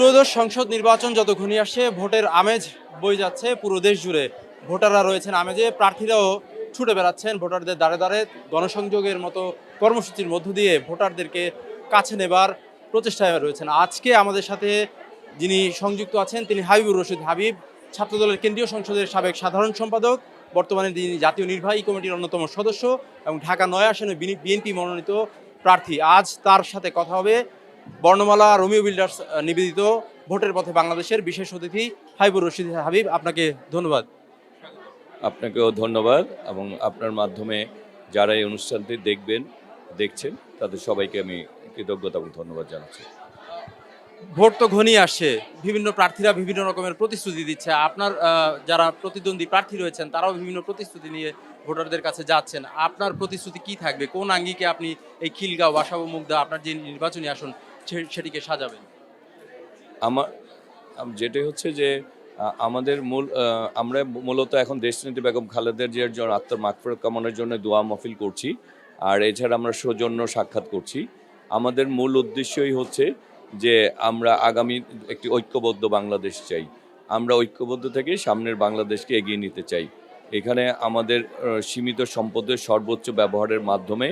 ত্রয়োদশ সংসদ নির্বাচন যত ঘনিয়ে আসছে, ভোটের আমেজ বয়ে যাচ্ছে পুরো দেশ জুড়ে। ভোটাররা রয়েছেন আমেজে, প্রার্থীরাও ছুটে বেড়াচ্ছেন ভোটারদের দ্বারে দ্বারে। গণসংযোগের মতো কর্মসূচির মধ্য দিয়ে ভোটারদেরকে কাছে নেবার প্রচেষ্টায় রয়েছেন। আজকে আমাদের সাথে যিনি সংযুক্ত আছেন তিনি হাবিবুর রশিদ হাবিব, ছাত্রদলের কেন্দ্রীয় সংসদের সাবেক সাধারণ সম্পাদক, বর্তমানে তিনি জাতীয় নির্বাহী কমিটির অন্যতম সদস্য এবং ঢাকা ৯ আসনে বিএনপি মনোনীত প্রার্থী। আজ তার সাথে কথা হবে। বর্ণমালা রোমিও বিল্ডার্স নিবেদিত ভোটের পথে বাংলাদেশের বিশেষ অতিথি হাবিবুর রশিদ হাবিব, আপনাকে ধন্যবাদ। আপনাকেও ধন্যবাদ এবং আপনার মাধ্যমে যারা এই অনুষ্ঠানটি দেখছেন তাদের সবাইকে আমি কৃতজ্ঞতা এবং ধন্যবাদ জানাচ্ছি। ভোট তো ঘনিয়ে আসছে, বিভিন্ন প্রার্থীরা বিভিন্ন রকমের প্রতিশ্রুতি দিচ্ছে। আপনার যারা প্রতিদ্বন্দ্বী প্রার্থী রয়েছেন তারাও বিভিন্ন প্রতিশ্রুতি নিয়ে ভোটারদের কাছে যাচ্ছেন। আপনার প্রতিশ্রুতি কি থাকবে? কোন আঙ্গিকে আপনি এই খিলগাঁও, বাসাবো, মুগদা আপনার যে নির্বাচনী আসন সেটিকে সাজাবেন? আমার যেটাই হচ্ছে যে আমাদের আমরা মূলত এখন দেশনেত্রী বেগম খালেদা জিয়ার জন্য আত্মার মাগফিরাত কামনার জন্য দোয়া মাহফিল করছি, আর এছাড়া আমরা সৌজন্য সাক্ষাৎ করছি। আমাদের মূল উদ্দেশ্যই হচ্ছে যে আমরা আগামী একটি ঐক্যবদ্ধ বাংলাদেশ চাই। আমরা ঐক্যবদ্ধ থেকে সামনের বাংলাদেশকে এগিয়ে নিতে চাই। এখানে আমাদের সীমিত সম্পদের সর্বোচ্চ ব্যবহারের মাধ্যমে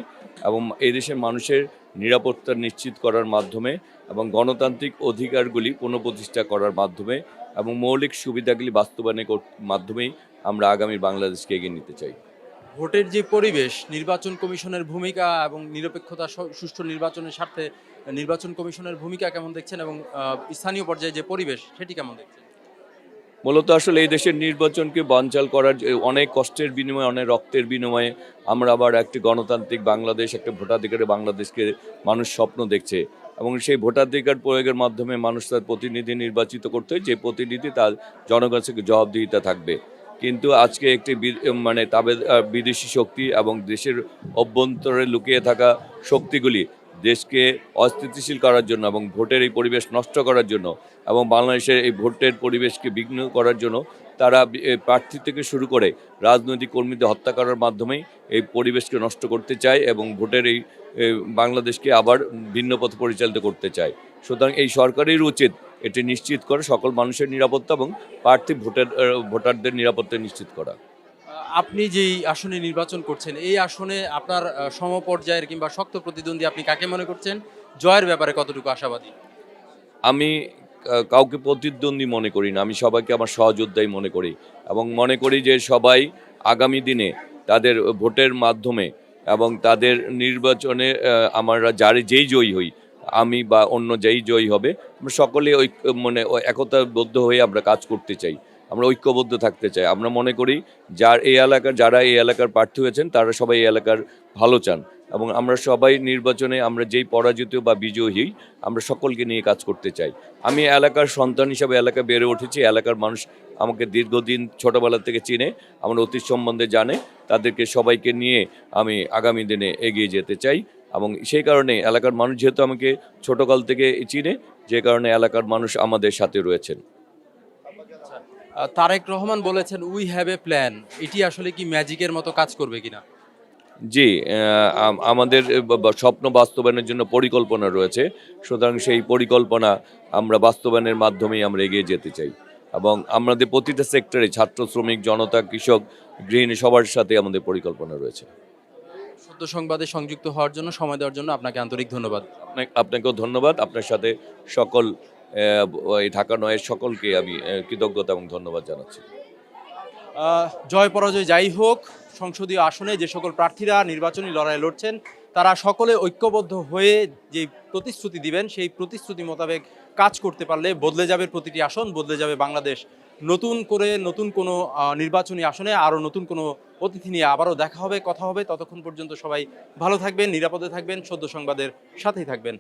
এবং এই দেশের মানুষের নিরাপত্তা নিশ্চিত করার মাধ্যমে এবং গণতান্ত্রিক অধিকারগুলি পুনঃপ্রতিষ্ঠা করার মাধ্যমে এবং মৌলিক সুবিধাগুলি বাস্তবায়নের মাধ্যমেই আমরা আগামী বাংলাদেশকে এগিয়ে নিতে চাই। ভোটের যে পরিবেশ, নির্বাচন কমিশনের ভূমিকা এবং নিরপেক্ষতা সুষ্ঠু নির্বাচনের স্বার্থে নির্বাচন কমিশনের ভূমিকা কেমন দেখছেন, এবং স্থানীয় পর্যায়ে যে পরিবেশ সেটি কেমন দেখছেন? মূলত আসলে এই দেশের নির্বাচনকে বানচাল করার অনেক কষ্টের বিনিময়ে, অনেক রক্তের বিনিময়ে আমরা আবার একটি গণতান্ত্রিক বাংলাদেশ, একটা ভোটাধিকারের বাংলাদেশকে মানুষ স্বপ্ন দেখছে এবং সেই ভোটাধিকার প্রয়োগের মাধ্যমে মানুষ তার প্রতিনিধি নির্বাচিত করতে হয়, যে প্রতিনিধি তার জনগণের থেকে জবাবদিহিতা থাকবে। কিন্তু আজকে একটি বিদেশি শক্তি এবং দেশের অভ্যন্তরে লুকিয়ে থাকা শক্তিগুলি দেশকে অস্থিতিশীল করার জন্য এবং ভোটের এই পরিবেশ নষ্ট করার জন্য এবং বাংলাদেশের এই ভোটের পরিবেশকে বিঘ্ন করার জন্য তারা প্রার্থী থেকে শুরু করে রাজনৈতিক কর্মীদের হত্যা করার মাধ্যমেই এই পরিবেশকে নষ্ট করতে চায় এবং ভোটের এই বাংলাদেশকে আবার ভিন্ন পথে পরিচালিত করতে চায়। সুতরাং এই সরকারের উচিত এটি নিশ্চিত করে সকল মানুষের নিরাপত্তা এবং প্রার্থী ভোটারদের নিরাপত্তা নিশ্চিত করা। আপনি যেই আসনে নির্বাচন করছেন, এই আসনে আপনার সমপর্যায়ের কিংবা শক্ত প্রতিদ্বন্দ্বী আপনি কাকে মনে করছেন? জয়ের ব্যাপারে কতটুকু আশাবাদী? আমি কাউকে প্রতিদ্বন্দ্বী মনে করি না, আমি সবাইকে আমার সহযোদ্ধাই মনে করি এবং মনে করি যে সবাই আগামী দিনে তাদের ভোটের মাধ্যমে এবং তাদের নির্বাচনে আমরা যেই জয়ী হই, আমি বা অন্য যেই জয়ী হবে, আমরা সকলে একতাবদ্ধ হয়ে আমরা কাজ করতে চাই, আমরা ঐক্যবদ্ধ থাকতে চাই। আমরা মনে করি যারা এই এলাকার প্রার্থী হয়েছেন তারা সবাই এই এলাকার ভালো চান এবং আমরা সবাই নির্বাচনে আমরা যেই পরাজিত বা বিজয়ী হই আমরা সকলকে নিয়ে কাজ করতে চাই। আমি এলাকার সন্তান হিসাবে এলাকায় বেড়ে উঠেছি, এলাকার মানুষ আমাকে দীর্ঘদিন ছোটোবেলা থেকে চিনে, আমার অতীত সম্বন্ধে জানে, তাদেরকে সবাইকে নিয়ে আমি আগামী দিনে এগিয়ে যেতে চাই এবং সেই কারণে এলাকার মানুষ যেহেতু আমাকে ছোটোকাল থেকে চিনে, যে কারণে এলাকার মানুষ আমাদের সাথে রয়েছেন। তারেক রহমান বলেছেন উই হ্যাভ এ প্ল্যান, এটি আসলে কি ম্যাজিকের মতো কাজ করবে কিনা? জি, আমাদের স্বপ্ন বাস্তবায়নের জন্য পরিকল্পনা রয়েছে, সুতরাং সেই পরিকল্পনা আমরা বাস্তবায়নের মাধ্যমেই আমরা এগিয়ে যেতে চাই এবং আমাদের প্রতিটা সেক্টরে ছাত্র, শ্রমিক, জনতা, কৃষক, গৃহিণী সবার সাথে আমাদের পরিকল্পনা রয়েছে। সত্য সংবাদে সংযুক্ত হওয়ার জন্য, সময় দেওয়ার জন্য আপনাকে আন্তরিক ধন্যবাদ। আপনাকেও ধন্যবাদ। আপনার সাথে সকল এই ঢাকা ৯-এর সকলকে আমি কৃতজ্ঞতা এবং ধন্যবাদ জানাচ্ছি। জয় পরাজয় যাই হোক, সংসদীয় আসনে যে সকল প্রার্থীরা নির্বাচনী লড়াই লড়ছেন তারা সকলে ঐক্যবদ্ধ হয়ে যে প্রতিশ্রুতি দিবেন সেই প্রতিশ্রুতি মোতাবেক কাজ করতে পারলে বদলে যাবে প্রতিটি আসন, বদলে যাবে বাংলাদেশ। নতুন কোনো নির্বাচনী আসনে আরও নতুন কোনো অতিথি নিয়ে আবারও দেখা হবে, কথা হবে। ততক্ষণ পর্যন্ত সবাই ভালো থাকবেন, নিরাপদে থাকবেন, সদ্য সংবাদের সাথেই থাকবেন।